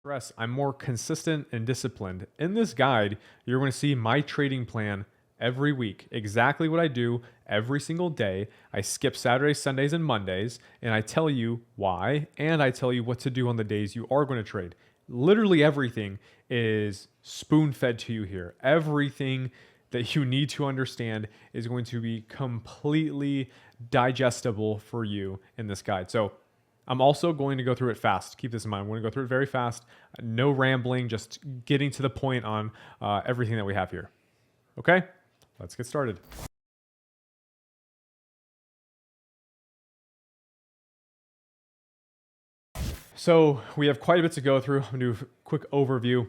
Stress, I'm more consistent and disciplined. In this guide, you're going to see my trading plan every week, exactly what I do every single day. I skip Saturdays, Sundays, and Mondays, and I tell you why, and I tell you what to do on the days you are going to trade. Literally everything is spoon fed to you here. Everything that you need to understand is going to be completely digestible for you in this guide. So I'm also going to go through it fast. Keep this in mind. I'm going to go through it very fast. No rambling, just getting to the point on everything that we have here. Okay, let's get started. So we have quite a bit to go through. I'm going to do a quick overview.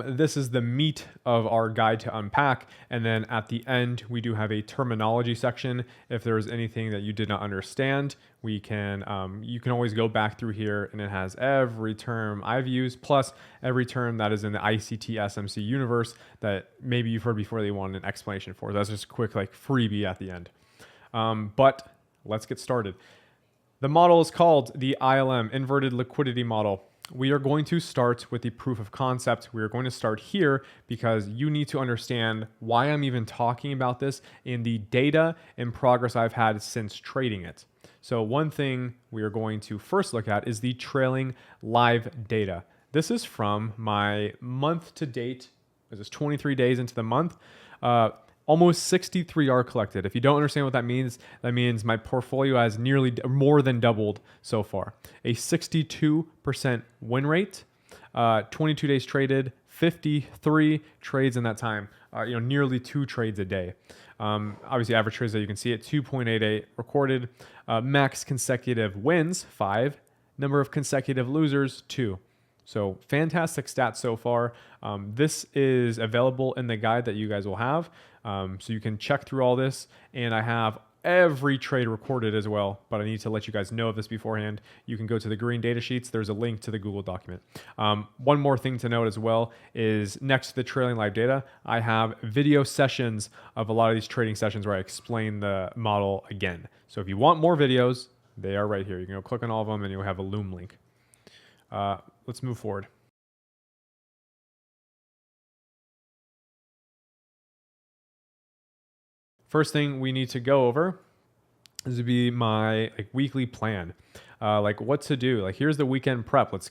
This is the meat of our guide to unpack. And then at the end, we do have a terminology section. If there is anything that you did not understand, you can always go back through here, and it has every term I've used, plus every term that is in the ICT SMC universe that maybe you've heard before that you want an explanation for. That's just a quick freebie at the end. But let's get started. The model is called the ILM, Inverted Liquidity Model. We are going to start with the proof of concept. We are going to start here because you need to understand why I'm even talking about this in the data and progress I've had since trading it. So one thing we are going to first look at is the trailing live data. This is from my month to date. This is 23 days into the month. Almost 63 are collected. If you don't understand what that means my portfolio has more than doubled so far. A 62% win rate, 22 days traded, 53 trades in that time. Nearly 2 trades a day. Obviously, average trades that you can see at 2.88 recorded. Max consecutive wins 5. Number of consecutive losers 2. So fantastic stats so far. This is available in the guide that you guys will have. So you can check through all this, and I have every trade recorded as well, but I need to let you guys know of this beforehand. You can go to the green data sheets. There's a link to the Google document. One more thing to note as well is next to the trailing live data, I have video sessions of a lot of these trading sessions where I explain the model again. So if you want more videos, they are right here. You can go click on all of them and you'll have a Loom link. Let's move forward. First thing we need to go over is to be my weekly plan, what to do. Here's the weekend prep. Let's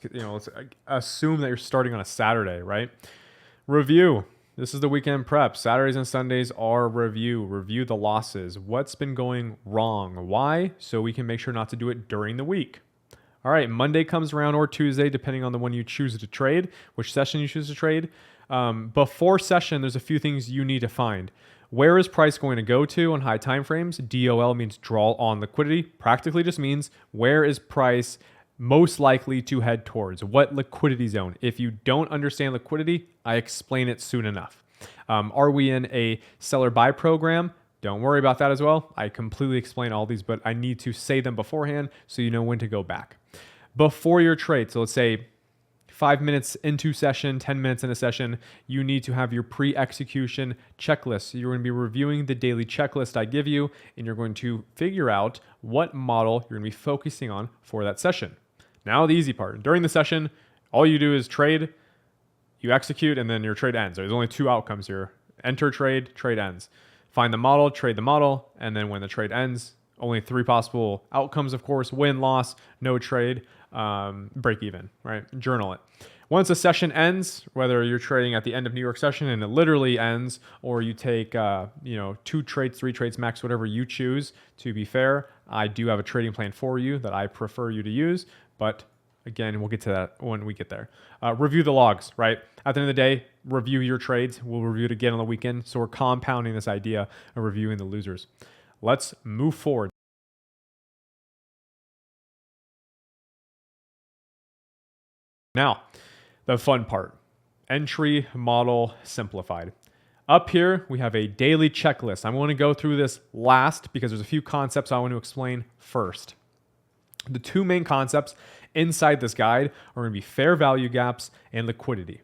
assume that you're starting on a Saturday, right? Review. This is the weekend prep. Saturdays and Sundays are review. Review the losses. What's been going wrong? Why? So we can make sure not to do it during the week. All right, Monday comes around, or Tuesday, depending on the one you choose to trade, which session you choose to trade. Before session, there's a few things you need to find. Where is price going to go to on high time frames? DOL means draw on liquidity. Practically just means where is price most likely to head towards? What liquidity zone? If you don't understand liquidity, I explain it soon enough. Are we in a seller buy program? Don't worry about that as well. I completely explain all these, but I need to say them beforehand so you know when to go back. Before your trade, so let's say 5 minutes into session, 10 minutes in a session, you need to have your pre-execution checklist. So you're going to be reviewing the daily checklist I give you, and you're going to figure out what model you're going to be focusing on for that session. Now the easy part. During the session, all you do is trade, you execute, and then your trade ends. There's only 2 outcomes here. Enter trade, trade ends. Find the model, trade the model, and then when the trade ends, only 3 possible outcomes, of course: win, loss, no trade, break even, right? Journal it. Once a session ends, whether you're trading at the end of New York session and it literally ends, or you take 2 trades, 3 trades max, whatever you choose. To be fair, I do have a trading plan for you that I prefer you to use, but again, we'll get to that when we get there. Review the logs, right? At the end of the day, review your trades. We'll review it again on the weekend. So we're compounding this idea of reviewing the losers. Let's move forward. Now, the fun part. Entry model simplified. Up here, we have a daily checklist. I'm going to go through this last because there's a few concepts I want to explain first. The 2 main concepts inside this guide are going to be fair value gaps and liquidity.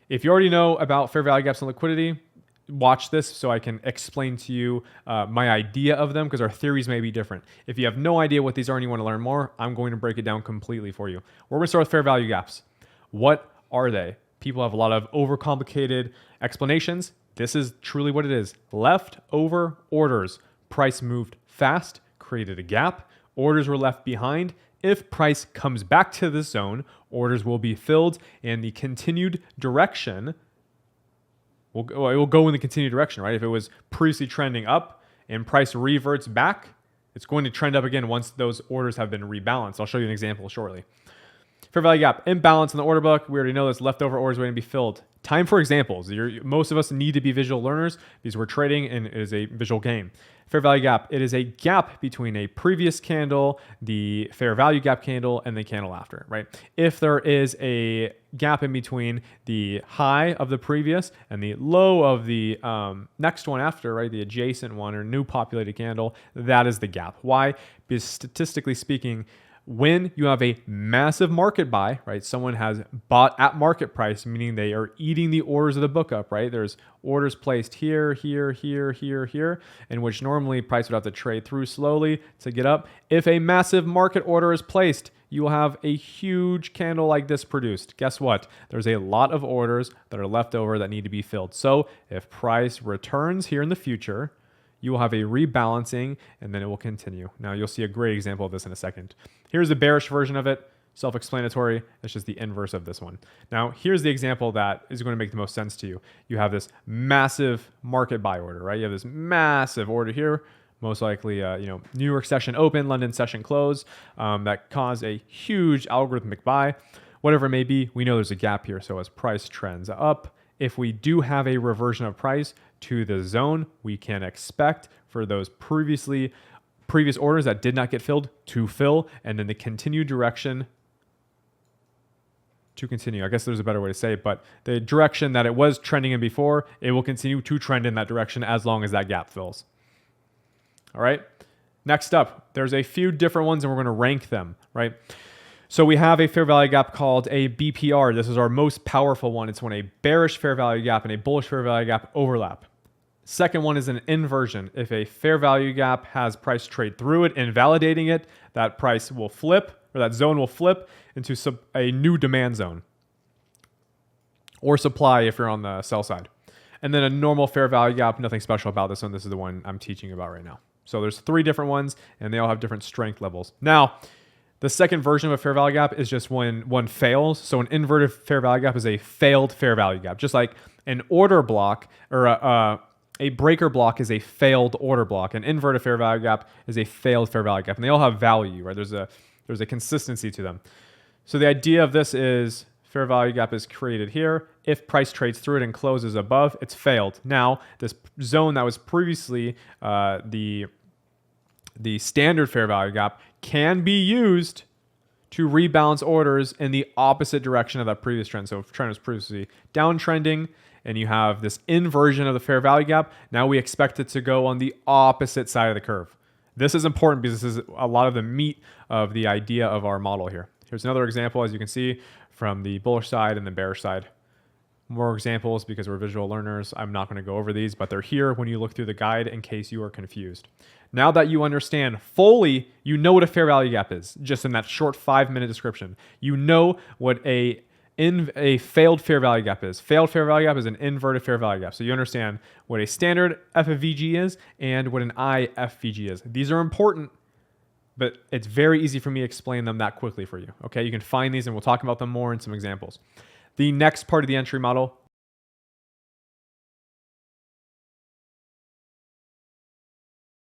If you already know about fair value gaps and liquidity, watch this so I can explain to you my idea of them, because our theories may be different. If you have no idea what these are and you want to learn more, I'm going to break it down completely for you. We're going to start with fair value gaps. What are they? People have a lot of overcomplicated explanations. This is truly what it is. Leftover orders. Price moved fast, created a gap. Orders were left behind. If price comes back to the zone, orders will be filled, and the continued direction it will go in the continued direction, right? If it was previously trending up and price reverts back, it's going to trend up again once those orders have been rebalanced. I'll show you an example shortly. Fair value gap, imbalance in the order book. We already know this. Leftover orders waiting to be filled. Time for examples. Most of us need to be visual learners because we're trading and it is a visual game. Fair value gap. It is a gap between a previous candle, the fair value gap candle, and the candle after, right? If there is a gap in between the high of the previous and the low of the next one after, right? The adjacent one or new populated candle, that is the gap. Why? Because statistically speaking, when you have a massive market buy, right? Someone has bought at market price, meaning they are eating the orders of the book up, right? There's orders placed here, here, here, here, here, in which normally price would have to trade through slowly to get up. If a massive market order is placed, you will have a huge candle like this produced. Guess what? There's a lot of orders that are left over that need to be filled. So if price returns here in the future, you will have a rebalancing and then it will continue. Now you'll see a great example of this in a second. Here's the bearish version of it, self-explanatory. It's just the inverse of this one. Now here's the example that is going to make the most sense to you. You have this massive market buy order, right? You have this massive order here, most likely New York session open, London session close, that caused a huge algorithmic buy. Whatever it may be, we know there's a gap here. So as price trends up, if we do have a reversion of price to the zone, we can expect for those previous orders that did not get filled to fill, and then the continued direction to continue. I guess there's a better way to say it, but the direction that it was trending in before, it will continue to trend in that direction as long as that gap fills. All right. Next up, there's a few different ones and we're going to rank them, right? So we have a fair value gap called a BPR. This is our most powerful one. It's when a bearish fair value gap and a bullish fair value gap overlap. Second one is an inversion. If a fair value gap has price trade through it, invalidating it, that price will flip, or that zone will flip into a new demand zone or supply if you're on the sell side. And then a normal fair value gap, nothing special about this one. This is the one I'm teaching about right now. So there's 3 different ones and they all have different strength levels. Now, the second version of a fair value gap is just when one fails. So an inverted fair value gap is a failed fair value gap. Just like an order block or a breaker block is a failed order block. An inverted fair value gap is a failed fair value gap. And they all have value, right? There's a consistency to them. So the idea of this is fair value gap is created here. If price trades through it and closes above, it's failed. Now, this zone that was previously the standard fair value gap can be used to rebalance orders in the opposite direction of that previous trend. So if trend was previously downtrending and you have this inversion of the fair value gap, now we expect it to go on the opposite side of the curve. This is important because this is a lot of the meat of the idea of our model here. Here's another example, as you can see, from the bullish side and the bearish side. More examples because we're visual learners. I'm not going to go over these, but they're here when you look through the guide in case you are confused. Now that you understand fully, you know what a fair value gap is, just in that short 5-minute description. You know what a failed fair value gap is. Failed fair value gap is an inverted fair value gap. So you understand what a standard FVG is and what an IFVG is. These are important, but it's very easy for me to explain them that quickly for you. Okay, you can find these and we'll talk about them more in some examples. The next part of the entry model,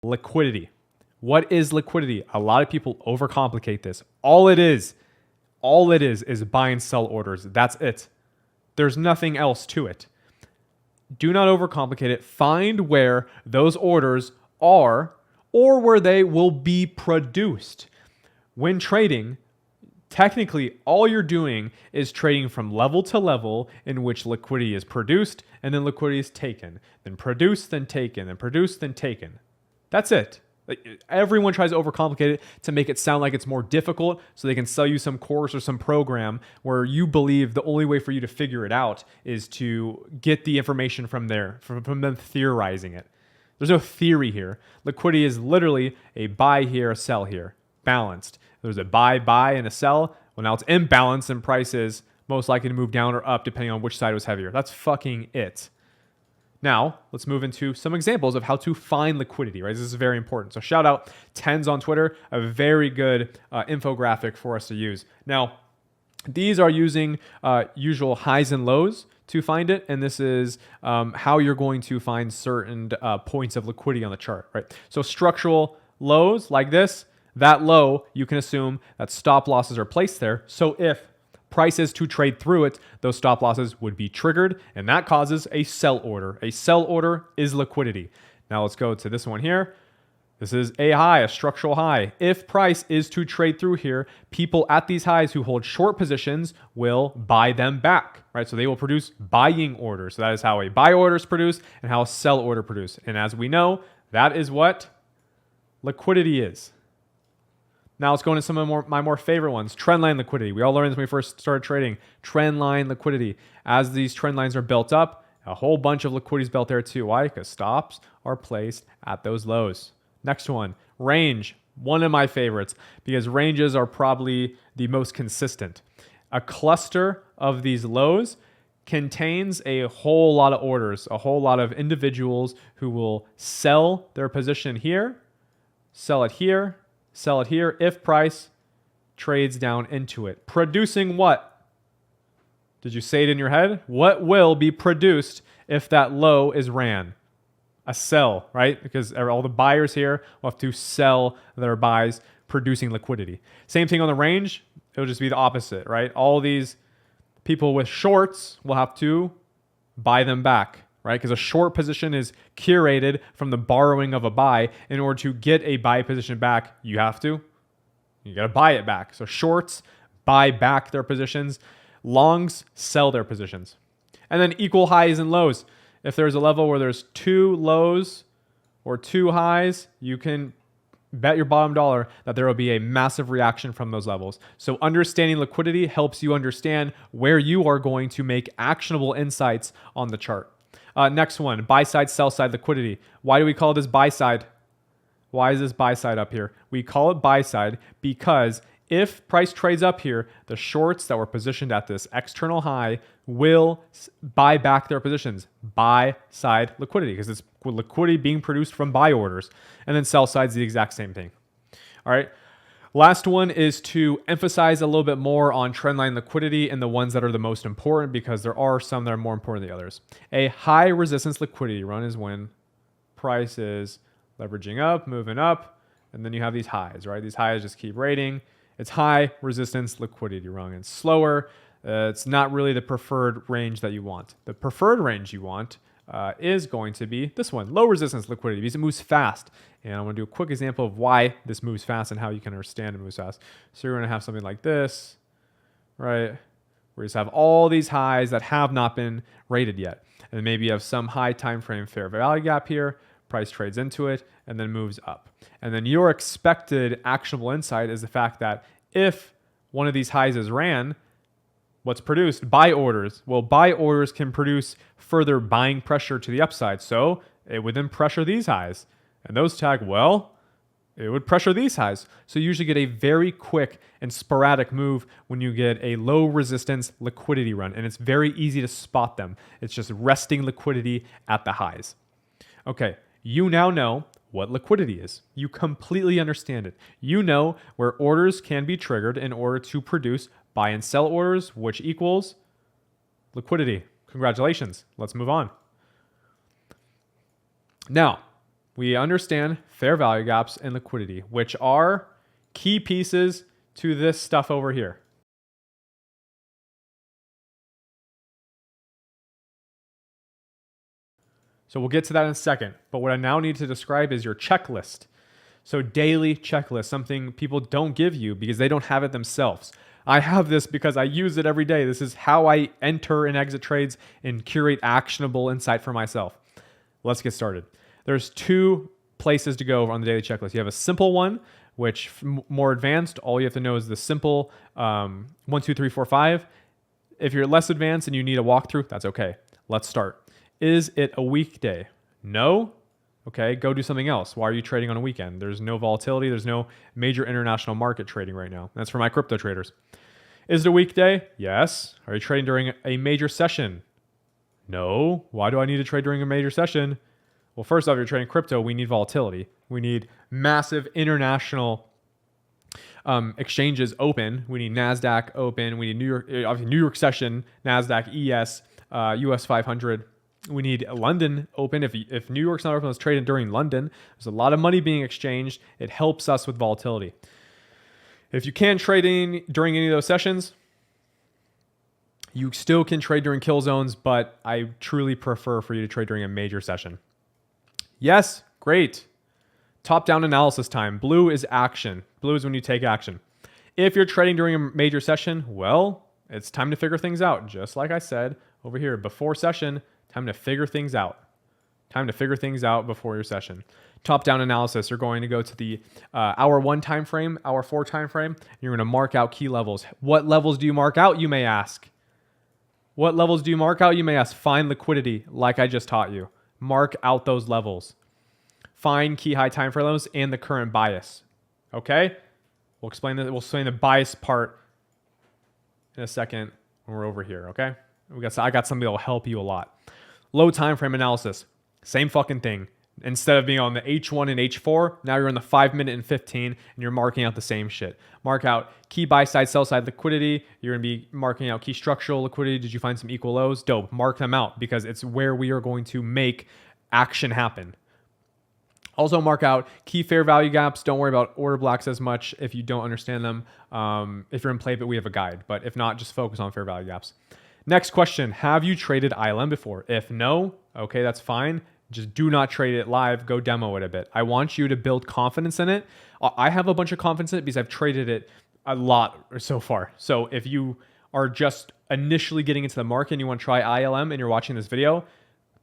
liquidity. What is liquidity? A lot of people overcomplicate this. All it is buy and sell orders. That's it. There's nothing else to it. Do not overcomplicate it. Find where those orders are or where they will be produced. When trading, technically, all you're doing is trading from level to level in which liquidity is produced and then liquidity is taken, then produced, then taken, then produced, then taken. That's it. Like, everyone tries to overcomplicate it to make it sound like it's more difficult so they can sell you some course or some program where you believe the only way for you to figure it out is to get the information from there, from them theorizing it. There's no theory here. Liquidity is literally a buy here, a sell here, balanced. There's a buy, and a sell. Well, now it's imbalanced and price is most likely to move down or up depending on which side was heavier. That's fucking it. Now, let's move into some examples of how to find liquidity, right? This is very important. So shout out Tens on Twitter, a very good infographic for us to use. Now, these are using usual highs and lows to find it, and this is how you're going to find certain points of liquidity on the chart, right? So structural lows like this, that low, you can assume that stop losses are placed there. So if prices to trade through it, those stop losses would be triggered, and that causes a sell order. A sell order is liquidity. Now let's go to this one here. This is a high, a structural high. If price is to trade through here, people at these highs who hold short positions will buy them back, right? So they will produce buying orders. So that is how a buy order is produced and how a sell order produced. And as we know, that is what liquidity is. Now let's go into some of my more favorite ones. Trendline liquidity. We all learned this when we first started trading. Trendline liquidity. As these trend lines are built up, a whole bunch of liquidity is built there too. Why? Because stops are placed at those lows. Next one, range. One of my favorites because ranges are probably the most consistent. A cluster of these lows contains a whole lot of orders, a whole lot of individuals who will sell their position here, sell it here, sell it here if price trades down into it. Producing what? Did you say it in your head? What will be produced if that low is ran? A sell, right? Because all the buyers here will have to sell their buys, producing liquidity. Same thing on the range. It'll just be the opposite, right? All these people with shorts will have to buy them back, right? Because a short position is curated from the borrowing of a buy. In order to get a buy position back, you got to buy it back. So shorts buy back their positions. Longs sell their positions. And then equal highs and lows. If there's a level where there's two lows or two highs, you can bet your bottom dollar that there will be a massive reaction from those levels. So understanding liquidity helps you understand where you are going to make actionable insights on the chart. Next one, buy side, sell side liquidity. Why do we call this buy side? Why is this buy side up here? We call it buy side because if price trades up here, the shorts that were positioned at this external high will buy back their positions. Buy side liquidity because it's liquidity being produced from buy orders. And then sell side's the exact same thing. All right. Last one is to emphasize a little bit more on trendline liquidity and the ones that are the most important because there are some that are more important than the others. A high resistance liquidity run is when price is leveraging up, moving up, and then you have these highs, right? These highs just keep rating. It's high resistance liquidity run. It's slower. It's not really the preferred range that you want. The preferred range you want is going to be this one, low resistance liquidity, because it moves fast. And I'm going to do a quick example of why this moves fast and how you can understand it moves fast. So you're going to have something like this, right? Where you just have all these highs that have not been rated yet. And then maybe you have some high time frame fair value gap here. Price trades into it and then moves up. And then your expected actionable insight is the fact that if one of these highs is ran, what's produced? Buy orders. Well, buy orders can produce further buying pressure to the upside. So it would then pressure these highs. And those tag, well, it would pressure these highs. So you usually get a very quick and sporadic move when you get a low resistance liquidity run. And it's very easy to spot them. It's just resting liquidity at the highs. Okay. You now know what liquidity is. You completely understand it. You know where orders can be triggered in order to produce buy and sell orders, which equals liquidity. Congratulations. Let's move on. Now, we understand fair value gaps and liquidity, which are key pieces to this stuff over here. So we'll get to that in a second. But what I now need to describe is your checklist. So daily checklist, something people don't give you because they don't have it themselves. I have this because I use it every day. This is how I enter and exit trades and curate actionable insight for myself. Let's get started. There's two places to go on the daily checklist. You have a simple one, which more advanced, all you have to know is the simple 1, 2, 3, 4, 5. If you're less advanced and you need a walkthrough, that's okay. Let's start. Is it a weekday? No? Okay, go do something else. Why are you trading on a weekend? There's no volatility. There's no major international market trading right now. That's for my crypto traders. Is it a weekday? Yes. Are you trading during a major session? No. Why do I need to trade during a major session? Well, first off, if you're trading crypto, we need volatility. We need massive international exchanges open. We need NASDAQ open. We need New York session, NASDAQ, ES, US 500. We need London open. If New York's not open, let's trade it during London. There's a lot of money being exchanged. It helps us with volatility. If you can't trade during any of those sessions, you still can trade during kill zones, but I truly prefer for you to trade during a major session. Yes, great. Top-down analysis time. Blue is action. Blue is when you take action. If you're trading during a major session, well, it's time to figure things out. Just like I said over here, before session, time to figure things out. Time to figure things out before your session. Top-down analysis, you're going to go to the hour 1 time frame, hour 4 time frame. You're going to mark out key levels. What levels do you mark out, you may ask? What levels do you mark out, you may ask? Find liquidity, like I just taught you. Mark out those levels. Find key high time frame levels and the current bias. Okay? We'll explain the bias part in a second when we're over here, okay? I got something that will help you a lot. Low time frame analysis. Same fucking thing. Instead of being on the H1 and H4, now you're on the 5 minute and 15 and you're marking out the same shit. Mark out key buy side, sell side liquidity. You're going to be marking out key structural liquidity. Did you find some equal lows? Dope. Mark them out because it's where we are going to make action happen. Also mark out key fair value gaps. Don't worry about order blocks as much if you don't understand them. If you're in Playbit, we have a guide. But if not, just focus on fair value gaps. Next question. Have you traded ILM before? If no, okay, that's fine. Just do not trade it live. Go demo it a bit. I want you to build confidence in it. I have a bunch of confidence in it because I've traded it a lot so far. So if you are just initially getting into the market and you want to try ILM and you're watching this video,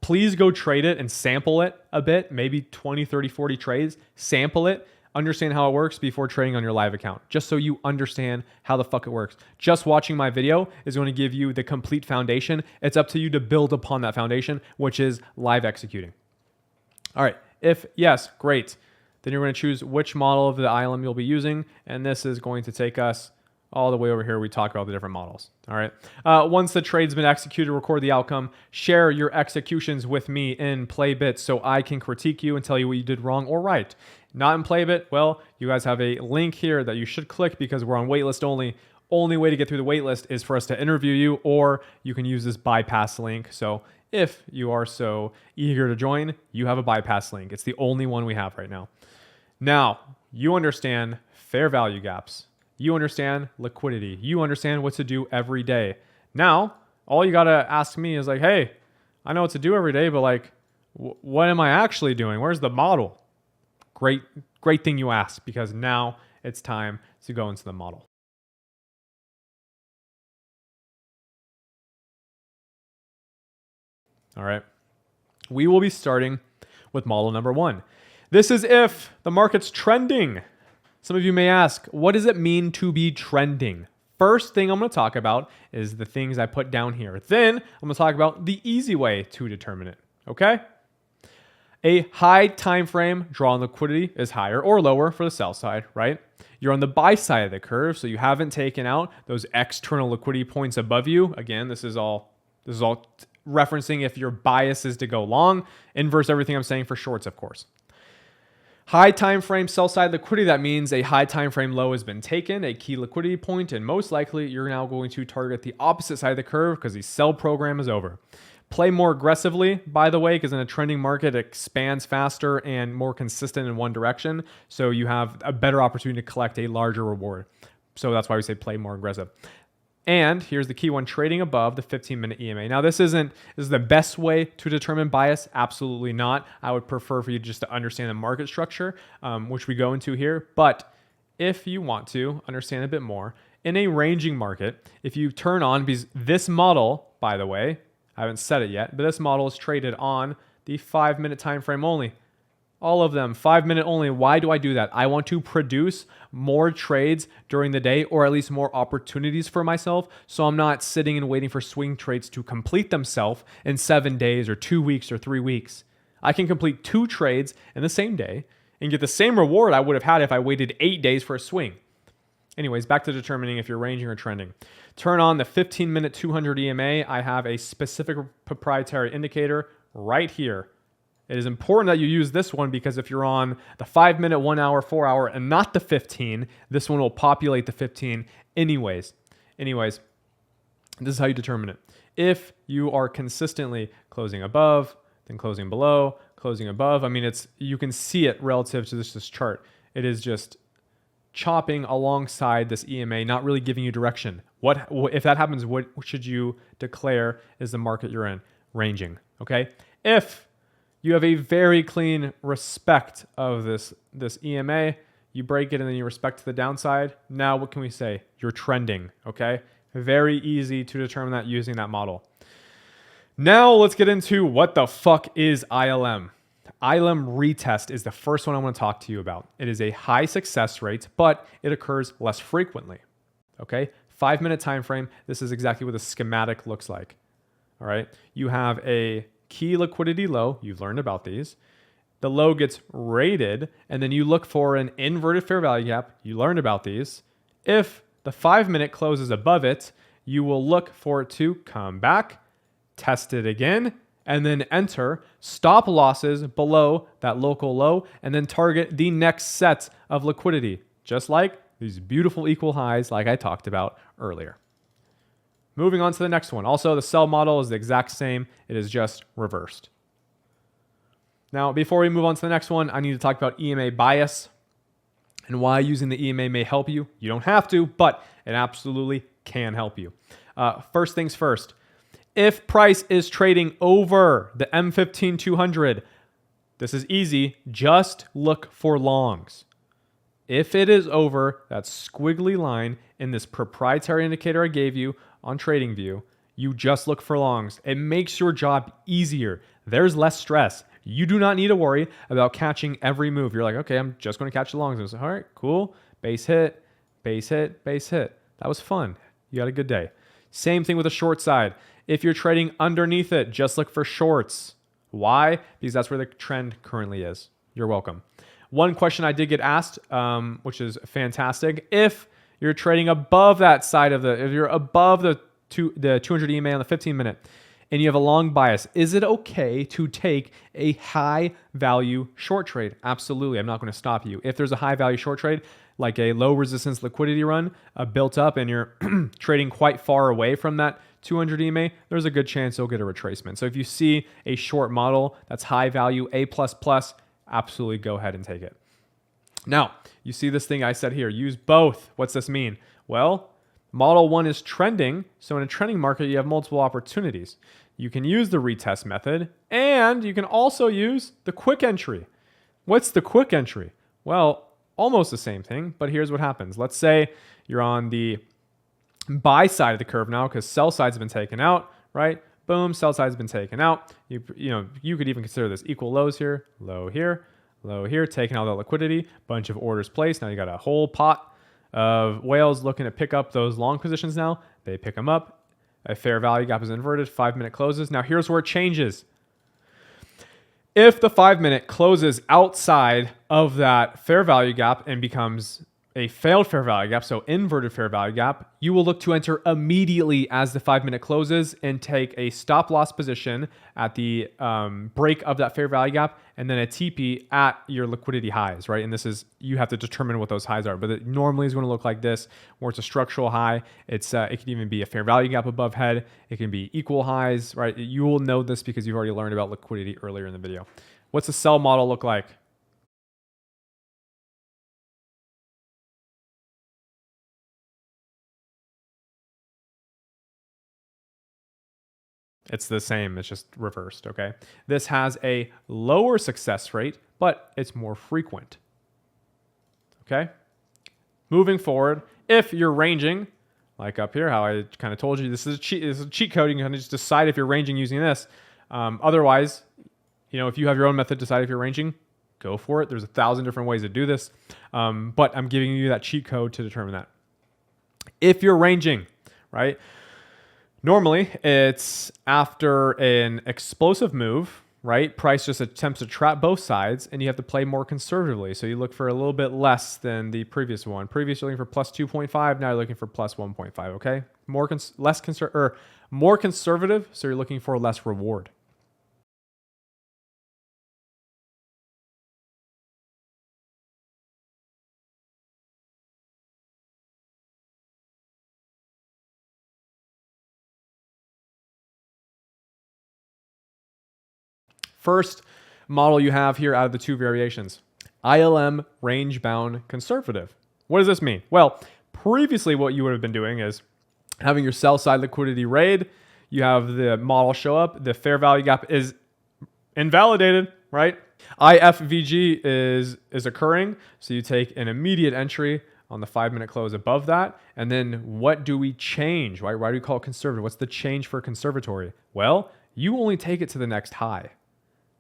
please go trade it and sample it a bit, maybe 20, 30, 40 trades. Sample it, understand how it works before trading on your live account, just so you understand how the fuck it works. Just watching my video is going to give you the complete foundation. It's up to you to build upon that foundation, which is live executing. All right, if yes, great. Then you're going to choose which model of the ILM you'll be using, and this is going to take us all the way over here. We talk about the different models. All right. Once the trade's been executed, record the outcome. Share your executions with me in Playbit so I can critique you and tell you what you did wrong or right. Not in Playbit, well, you guys have a link here that you should click because we're on waitlist only. Only way to get through the waitlist is for us to interview you, or you can use this bypass link. So if you are so eager to join, you have a bypass link. It's the only one we have right now. Now, you understand fair value gaps. You understand liquidity. You understand what to do every day. Now, all you got to ask me is like, hey, I know what to do every day, but like, what am I actually doing? Where's the model? Great thing you asked, because now it's time to go into the model. All right. We will be starting with model number 1. This is if the market's trending. Some of you may ask, what does it mean to be trending? First thing I'm going to talk about is the things I put down here. Then I'm going to talk about the easy way to determine it. Okay? A high time frame draw on liquidity is higher or lower for the sell side, right? You're on the buy side of the curve, so you haven't taken out those external liquidity points above you. Again, this is all referencing if your bias is to go long. Inverse everything I'm saying for shorts, of course. High time frame sell side liquidity, that means a high time frame low has been taken, a key liquidity point, and most likely you're now going to target the opposite side of the curve because the sell program is over. Play more aggressively, by the way, because in a trending market, it expands faster and more consistent in one direction. So you have a better opportunity to collect a larger reward. So that's why we say play more aggressive. And here's the key one, trading above the 15-minute EMA. Now, this is the best way to determine bias. Absolutely not. I would prefer for you just to understand the market structure, which we go into here. But if you want to understand a bit more, in a ranging market, if you turn on, because this model, by the way, I haven't said it yet, but this model is traded on the 5-minute time frame only. All of them, 5-minute only. Why do I do that? I want to produce more trades during the day, or at least more opportunities for myself. So I'm not sitting and waiting for swing trades to complete themselves in 7 days or 2 weeks or 3 weeks. I can complete 2 trades in the same day and get the same reward I would have had if I waited 8 days for a swing. Anyways, back to determining if you're ranging or trending. Turn on the 15-minute 200 EMA. I have a specific proprietary indicator right here. It is important that you use this one because if you're on the 5-minute, 1 hour, 4 hour, and not the 15, this one will populate the 15 anyways. Anyways, this is how you determine it. If you are consistently closing above, then closing below, closing above, I mean, you can see it relative to this chart. It is just chopping alongside this EMA, not really giving you direction. If that happens, what should you declare is the market you're in? Ranging, okay? If you have a very clean respect of this EMA, you break it and then you respect the downside. Now what can we say? You're trending, okay? Very easy to determine that using that model. Now let's get into what the fuck is ILM. ILM retest is the first one I want to talk to you about. It is a high success rate, but it occurs less frequently. Okay? 5-minute time frame. This is exactly what the schematic looks like. All right? You have a key liquidity low. You've learned about these. The low gets rated, and then you look for an inverted fair value gap. You learned about these. If the 5-minute closes above it, you will look for it to come back, test it again, and then enter stop losses below that local low, and then target the next set of liquidity, just like these beautiful equal highs like I talked about earlier. Moving on to the next one. Also, the sell model is the exact same. It is just reversed. Now, before we move on to the next one, I need to talk about EMA bias and why using the EMA may help you. You don't have to, but it absolutely can help you. First things first. If price is trading over the M15 200, this is easy. Just look for longs. If it is over that squiggly line in this proprietary indicator I gave you on TradingView, you just look for longs. It makes your job easier. There's less stress. You do not need to worry about catching every move. You're like, okay, I'm just going to catch the longs. And it's like, all right, cool. Base hit, base hit, base hit. That was fun. You had a good day. Same thing with the short side. If you're trading underneath it, just look for shorts. Why? Because that's where the trend currently is. You're welcome. One question I did get asked, which is fantastic. If you're trading above that side of if you're above the 200 EMA on the 15-minute and you have a long bias, is it okay to take a high value short trade? Absolutely. I'm not going to stop you. If there's a high value short trade, like a low resistance liquidity run built up and you're trading quite far away from that 200 EMA, there's a good chance you'll get a retracement. So if you see a short model that's high value, A++, absolutely go ahead and take it. Now, you see this thing I said here, use both. What's this mean? Well, model 1 is trending. So in a trending market, you have multiple opportunities. You can use the retest method and you can also use the quick entry. What's the quick entry? Well, almost the same thing, but here's what happens. Let's say you're on the buy side of the curve now because sell side's been taken out, right? Boom, sell side's been taken out. You could even consider this equal lows here, low here, low here, taking out the liquidity, bunch of orders placed. Now you got a whole pot of whales looking to pick up those long positions now. They pick them up. A fair value gap is inverted, 5-minute closes. Now here's where it changes. If the 5-minute closes outside of that fair value gap and becomes a failed fair value gap, so inverted fair value gap, you will look to enter immediately as the 5-minute closes and take a stop loss position at the break of that fair value gap and then a TP at your liquidity highs, right? And this is, you have to determine what those highs are, but it normally is going to look like this, where it's a structural high. It can even be a fair value gap above head. It can be equal highs, right? You will know this because you've already learned about liquidity earlier in the video. What's the sell model look like? It's the same, it's just reversed, okay? This has a lower success rate, but it's more frequent, okay? Moving forward, if you're ranging, like up here, how I kind of told you, this is a cheat code. You can kind of just decide if you're ranging using this. Otherwise, if you have your own method, decide if you're ranging, go for it. There's 1,000 different ways to do this, but I'm giving you that cheat code to determine that. If you're ranging, right? Normally, it's after an explosive move, right? Price just attempts to trap both sides, and you have to play more conservatively. So you look for a little bit less than the previous one. Previous, you're looking for plus 2.5. Now you're looking for plus 1.5. Okay, more conservative. So you're looking for less reward. First model you have here out of the two variations, ILM range bound conservative. What does this mean? Well, previously what you would have been doing is having your sell side liquidity raid. You have the model show up. The fair value gap is invalidated, right? IFVG is occurring. So you take an immediate entry on the 5-minute close above that. And then what do we change? Why do we call it conservative? What's the change for conservatory? Well, you only take it to the next high.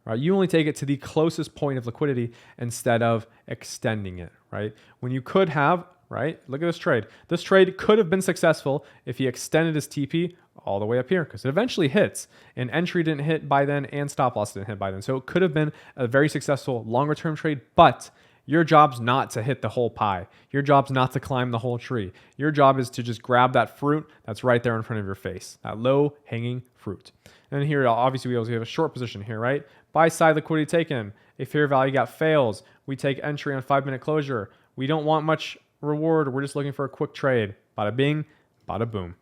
Right? You only take it to the closest point of liquidity instead of extending it, right? When you could have, right? Look at this trade. This trade could have been successful if he extended his TP all the way up here because it eventually hits. And entry didn't hit by then and stop loss didn't hit by then. So it could have been a very successful longer term trade, but your job's not to hit the whole pie. Your job's not to climb the whole tree. Your job is to just grab that fruit that's right there in front of your face, that low hanging fruit. And here, obviously, we also have a short position here, right? Buy side liquidity taken. A fair value gap fails. We take entry on 5-minute closure. We don't want much reward. We're just looking for a quick trade. Bada bing, bada boom.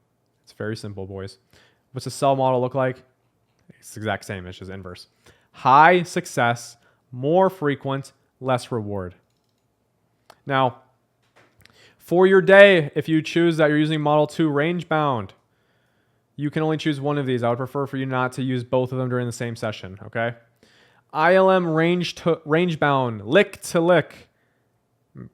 It's very simple, boys. What's the sell model look like? It's the exact same. It's just inverse. High success, more frequent, less reward. Now, for your day, if you choose that you're using model 2 range bound, you can only choose one of these. I would prefer for you not to use both of them during the same session, okay? ILM range bound, lick to lick.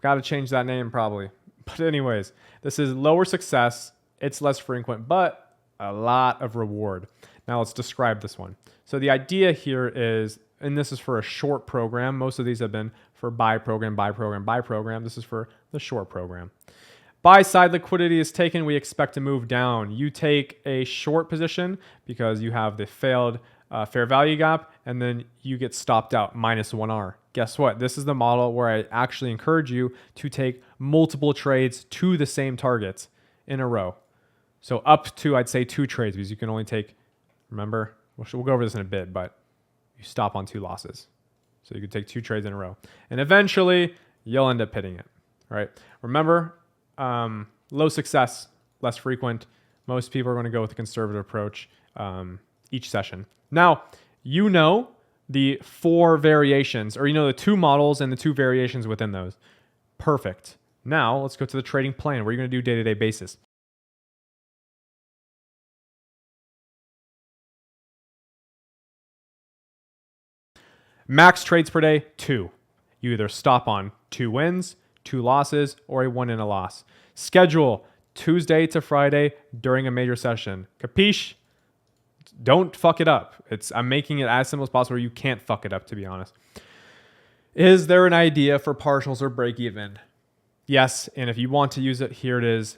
Got to change that name probably. But anyways, this is lower success. It's less frequent, but a lot of reward. Now let's describe this one. So the idea here is, and this is for a short program. Most of these have been for buy program, buy program, buy program. This is for the short program. Buy side liquidity is taken. We expect to move down. You take a short position because you have the failed fair value gap, and then you get stopped out minus 1R. Guess what? This is the model where I actually encourage you to take multiple trades to the same targets in a row. So up to, I'd say, 2 trades because you can only take, remember, we'll go over this in a bit, but you stop on 2 losses. So you can take 2 trades in a row. And eventually, you'll end up hitting it, right? Remember, low success, less frequent. Most people are going to go with the conservative approach each session. Now, you know the 4 variations, or you know the 2 models and the 2 variations within those. Perfect. Now, let's go to the trading plan. What are you going to do day-to-day basis? Max trades per day, 2. You either stop on 2 wins, 2 losses, or a 1 and a loss. Schedule Tuesday to Friday during a major session. Capiche? Don't fuck it up. I'm making it as simple as possible. You can't fuck it up, to be honest. Is there an idea for partials or break even? Yes, and if you want to use it, here it is.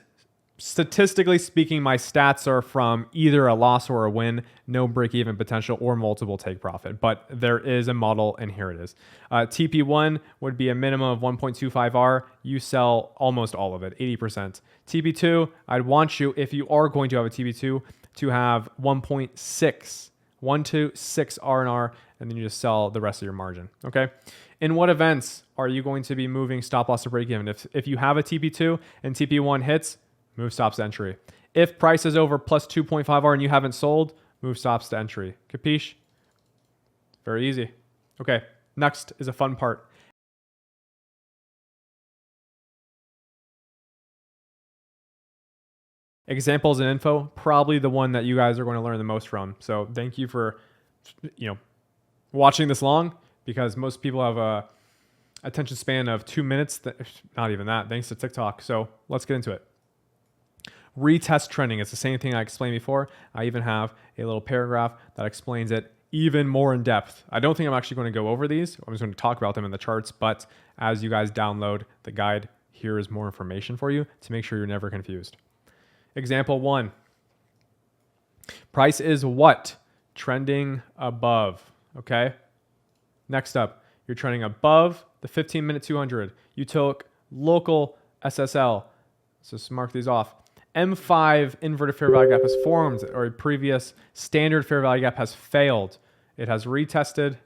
Statistically speaking, my stats are from either a loss or a win, no break-even potential, or multiple take profit. But there is a model, and here it is. TP1 would be a minimum of 1.25R. You sell almost all of it, 80%. TP2, I'd want you, if you are going to have a TP2, to have 1.6, 1 to 6 R&R, and then you just sell the rest of your margin, okay? In what events are you going to be moving stop loss to break-even? If you have a TP2 and TP1 hits, move stops to entry. If price is over plus 2.5R and you haven't sold, move stops to entry. Capiche? Very easy. Okay, next is a fun part. Examples and info, probably the one that you guys are going to learn the most from. So thank you for watching this long, because most people have a attention span of 2 minutes. Not even that, thanks to TikTok. So let's get into it. Retest trending. It's the same thing I explained before. I even have a little paragraph that explains it even more in depth. I don't think I'm actually going to go over these. I'm just going to talk about them in the charts, but as you guys download the guide, here is more information for you to make sure you're never confused. Example 1. Price is what? Trending above, okay? Next up, you're trending above the 15-minute 200. You took local SSL. So just mark these off. M5 inverted fair value gap has formed, or a previous standard fair value gap has failed. It has retested,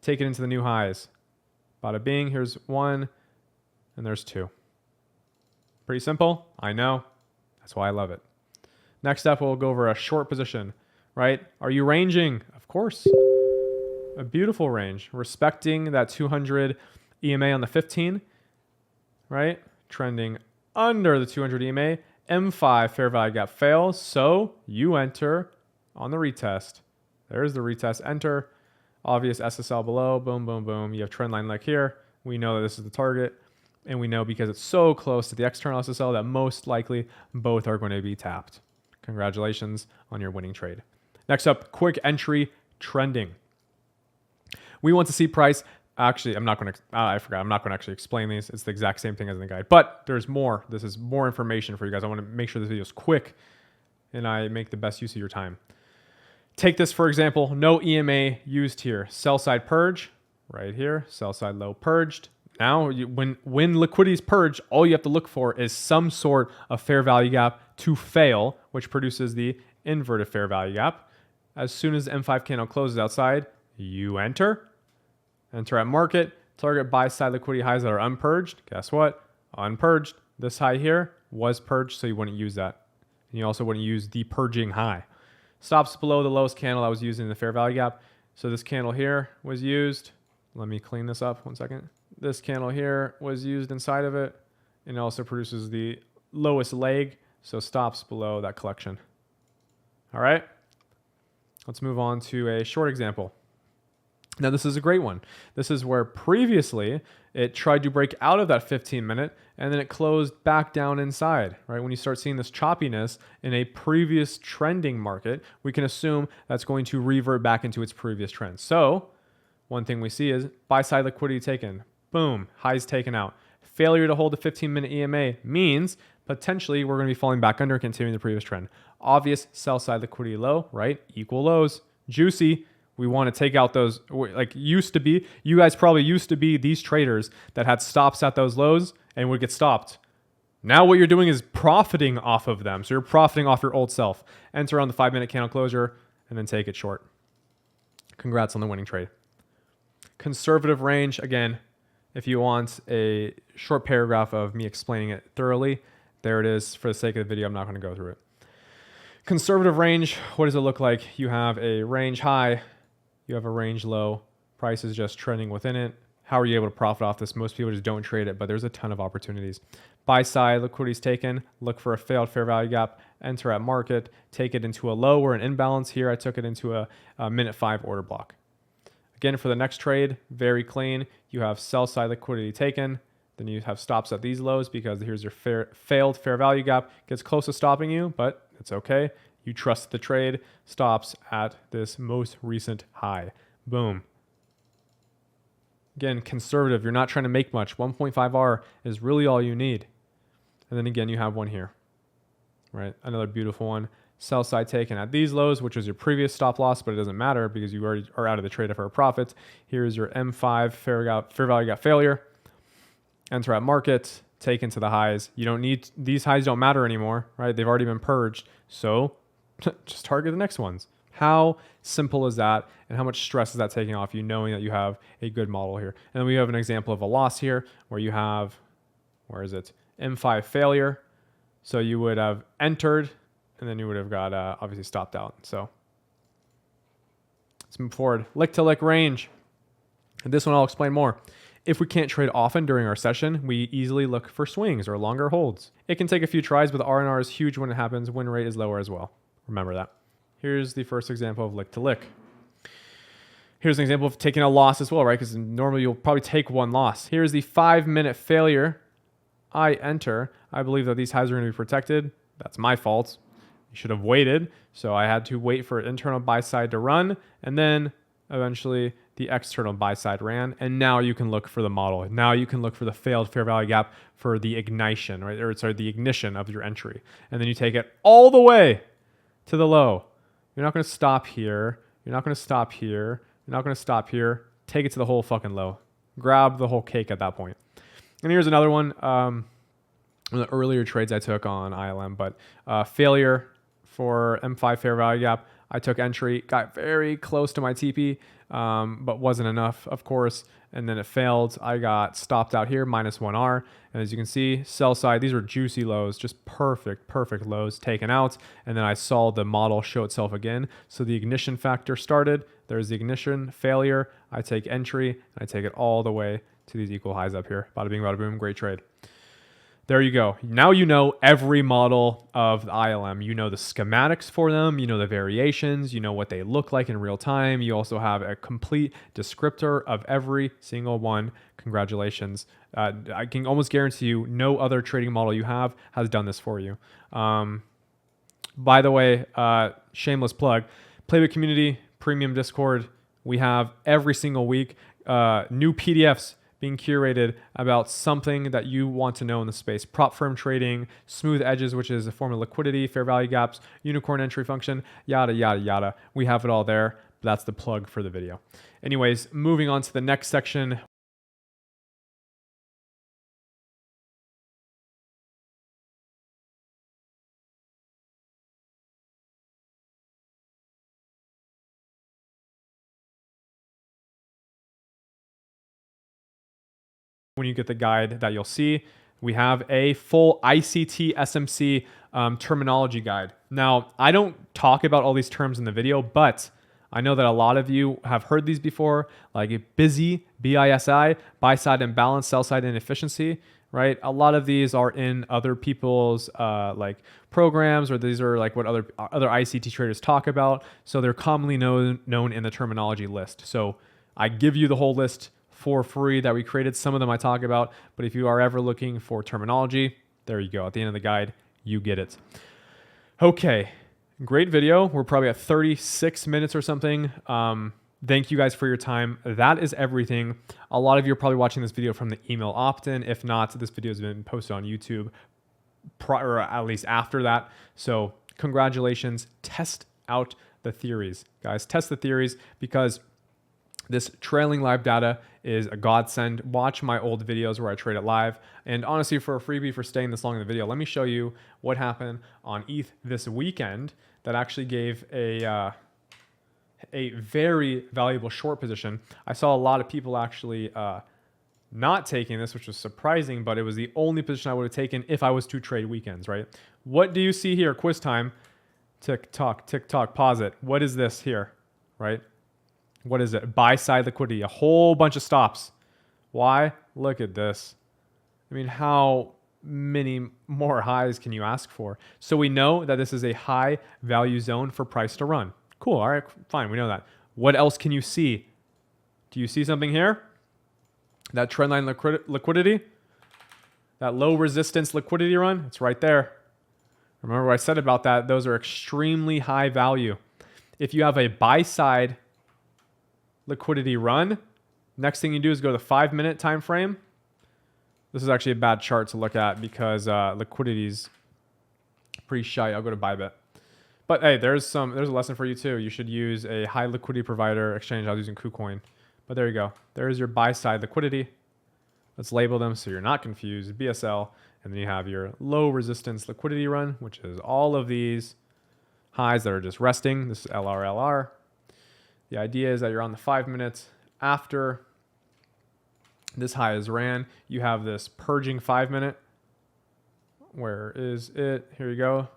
taken into the new highs. Bada bing, here's 1, and there's 2. Pretty simple, I know. That's why I love it. Next up, we'll go over a short position, right? Are you ranging? Of course. A beautiful range. Respecting that 200 EMA on the 15, right? Trending under the 200 EMA. M5 fair value gap fails, so you enter on the retest. There's the retest. Enter. Obvious SSL below. Boom, boom, boom. You have trend line like here. We know that this is the target. And we know because it's so close to the external SSL that most likely both are going to be tapped. Congratulations on your winning trade. Next up, quick entry trending. We want to see price. Actually, I'm not going to, I forgot. I'm not going to actually explain these. It's the exact same thing as in the guide, but there's more. This is more information for you guys. I want to make sure this video is quick and I make the best use of your time. Take this, for example, no EMA used here. Sell side purge right here. Sell side low purged. Now, when liquidity is purged, all you have to look for is some sort of fair value gap to fail, which produces the inverted fair value gap. As soon as the M5 candle closes outside, you enter. Enter at market. Target buy side liquidity highs that are unpurged. Guess what? Unpurged. This high here was purged, so you wouldn't use that. And you also wouldn't use the purging high. Stops below the lowest candle that was used in the fair value gap. So this candle here was used. Let me clean this up 1 second. This candle here was used inside of it, and it also produces the lowest leg, so stops below that collection. All right, let's move on to a short example. Now, this is a great one. This is where previously it tried to break out of that 15-minute, and then it closed back down inside, right? When you start seeing this choppiness in a previous trending market, we can assume that's going to revert back into its previous trend. So one thing we see is buy side liquidity taken. Boom, highs taken out. Failure to hold the 15-minute EMA means potentially we're going to be falling back under, continuing the previous trend. Obvious sell side liquidity low, right? Equal lows. Juicy. We want to take out those, like used to be, you guys probably used to be these traders that had stops at those lows and would get stopped. Now what you're doing is profiting off of them. So you're profiting off your old self. Enter on the 5-minute candle closure and then take it short. Congrats on the winning trade. Conservative range, again, if you want a short paragraph of me explaining it thoroughly, there it is. For the sake of the video, I'm not going to go through it. Conservative range, what does it look like? You have a range high, you have a range low, price is just trending within it. How are you able to profit off this? Most people just don't trade it, but there's a ton of opportunities. Buy side, liquidity is taken, look for a failed fair value gap, enter at market, take it into a low or an imbalance. Here I took it into a minute 5 order block. Again, for the next trade, very clean. You have sell side liquidity taken. Then you have stops at these lows because here's your failed fair value gap. Gets close to stopping you, but it's okay. You trust the trade. Stops at this most recent high. Boom. Again, conservative. You're not trying to make much. 1.5R is really all you need. And then again, you have one here, right? Another beautiful one. Sell side taken at these lows, which was your previous stop loss, but it doesn't matter because you already are out of the trade for a profit. Here's your M5 fair value gap failure. Enter at market, take into the highs. You don't need, these highs don't matter anymore, right? They've already been purged. So just target the next ones. How simple is that? And how much stress is that taking off you knowing that you have a good model here? And then we have an example of a loss here where you have, where is it? M5 failure. So you would have entered and then you would have got obviously stopped out. So let's move forward. Lick to lick range. And this one I'll explain more. If we can't trade often during our session, we easily look for swings or longer holds. It can take a few tries, but the R&R is huge when it happens. Win rate is lower as well. Remember that. Here's the first example of lick to lick. Here's an example of taking a loss as well, right? Because normally you'll probably take one loss. Here's the 5-minute failure. I enter. I believe that these highs are going to be protected. That's my fault. You should have waited. So I had to wait for internal buy side to run, and then eventually the external buy side ran. And now you can look for the model. Now you can look for the failed fair value gap for the ignition, right? Or sorry, the ignition of your entry. And then you take it all the way to the low. You're not going to stop here. You're not going to stop here. You're not going to stop here. Take it to the whole fucking low. Grab the whole cake at that point. And here's another one. One of the earlier trades I took on ILM, but failure for M5 fair value gap. I took entry, got very close to my TP, but wasn't enough, of course. And then it failed. I got stopped out here, -1R. And as you can see, sell side, these were juicy lows, just perfect lows taken out. And then I saw the model show itself again. So the ignition factor started. There's the ignition failure. I take entry, and I take it all the way to these equal highs up here. Bada bing, bada boom, great trade. There you go. Now you know every model of the ILM. You know the schematics for them. You know the variations. You know what they look like in real time. You also have a complete descriptor of every single one. Congratulations. I can almost guarantee you no other trading model you have has done this for you. By the way, shameless plug, Playbit community, premium Discord. We have every single week new PDFs being curated about something that you want to know in the space. Prop firm trading, smooth edges, which is a form of liquidity, fair value gaps, unicorn entry function, yada, yada, yada. We have it all there. But that's the plug for the video. Anyways, moving on to the next section. When you get the guide that you'll see, we have a full ICT SMC terminology guide. Now, I don't talk about all these terms in the video, but I know that a lot of you have heard these before, like BISI, B-I-S-I, buy side imbalance, sell side inefficiency, right? A lot of these are in other people's like programs, or these are like what other ICT traders talk about. So they're commonly known in the terminology list. So I give you the whole list for free that we created. Some of them I talk about, but if you are ever looking for terminology, there you go. At the end of the guide, you get it. Okay, great video. We're probably at 36 minutes or something. Thank you guys for your time. That is everything. A lot of you are probably watching this video from the email opt-in. If not, this video has been posted on YouTube or at least after that. So congratulations. Test out the theories, guys. Test the theories, because this trailing live data is a godsend. Watch my old videos where I trade it live. And honestly, for a freebie for staying this long in the video, let me show you what happened on ETH this weekend that actually gave a very valuable short position. I saw a lot of people actually not taking this, which was surprising, but it was the only position I would have taken if I was to trade weekends, right? What do you see here? Quiz time. Tick tock, pause it. What is this here, right? What is it? Buy side liquidity, a whole bunch of stops. Why? Look at this. I mean, how many more highs can you ask for? So we know that this is a high value zone for price to run. Cool. All right, fine. We know that. What else can you see? Do you see something here? That trendline liquidity? That low resistance liquidity run? It's right there. Remember what I said about that? Those are extremely high value. If you have a buy side liquidity run, next thing you do is go to the 5-minute time frame. This is actually a bad chart to look at because liquidity's pretty shy. I'll go to Bybit. But hey, there's a lesson for you too. You should use a high liquidity provider exchange. I was using KuCoin. But there you go. There's your buy side liquidity. Let's label them so you're not confused. BSL. And then you have your low resistance liquidity run, which is all of these highs that are just resting. This is LRLR. The idea is that you're on the 5 minutes after this high is ran. You have this purging 5-minute. Where is it? Here you go.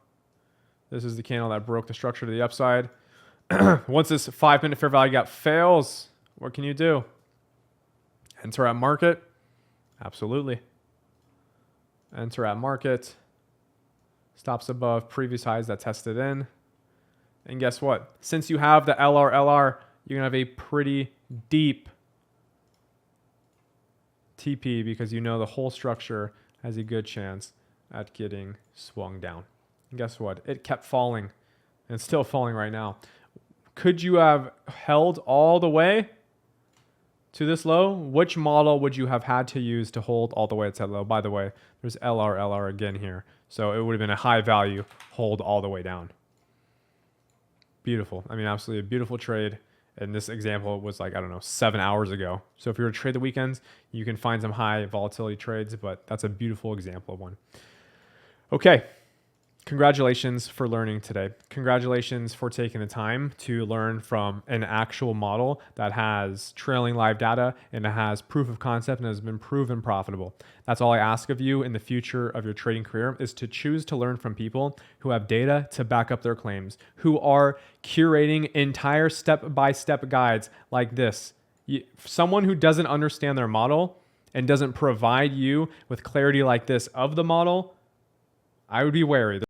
This is the candle that broke the structure to the upside. Once this 5-minute fair value gap fails, what can you do? Enter at market? Absolutely. Enter at market. Stops above previous highs that tested in. And guess what? Since you have the LRLR, you're going to have a pretty deep TP because you know the whole structure has a good chance at getting swung down. And guess what? It kept falling, and it's still falling right now. Could you have held all the way to this low? Which model would you have had to use to hold all the way to that low? By the way, there's LR again here. So it would have been a high value hold all the way down. Beautiful. I mean, absolutely a beautiful trade. And this example was like, I don't know, 7 hours ago. So if you were to trade the weekends, you can find some high volatility trades, but that's a beautiful example of one. Okay. Congratulations for learning today. Congratulations for taking the time to learn from an actual model that has trailing live data and it has proof of concept and has been proven profitable. That's all I ask of you in the future of your trading career, is to choose to learn from people who have data to back up their claims, who are curating entire step-by-step guides like this. Someone who doesn't understand their model and doesn't provide you with clarity like this of the model, I would be wary.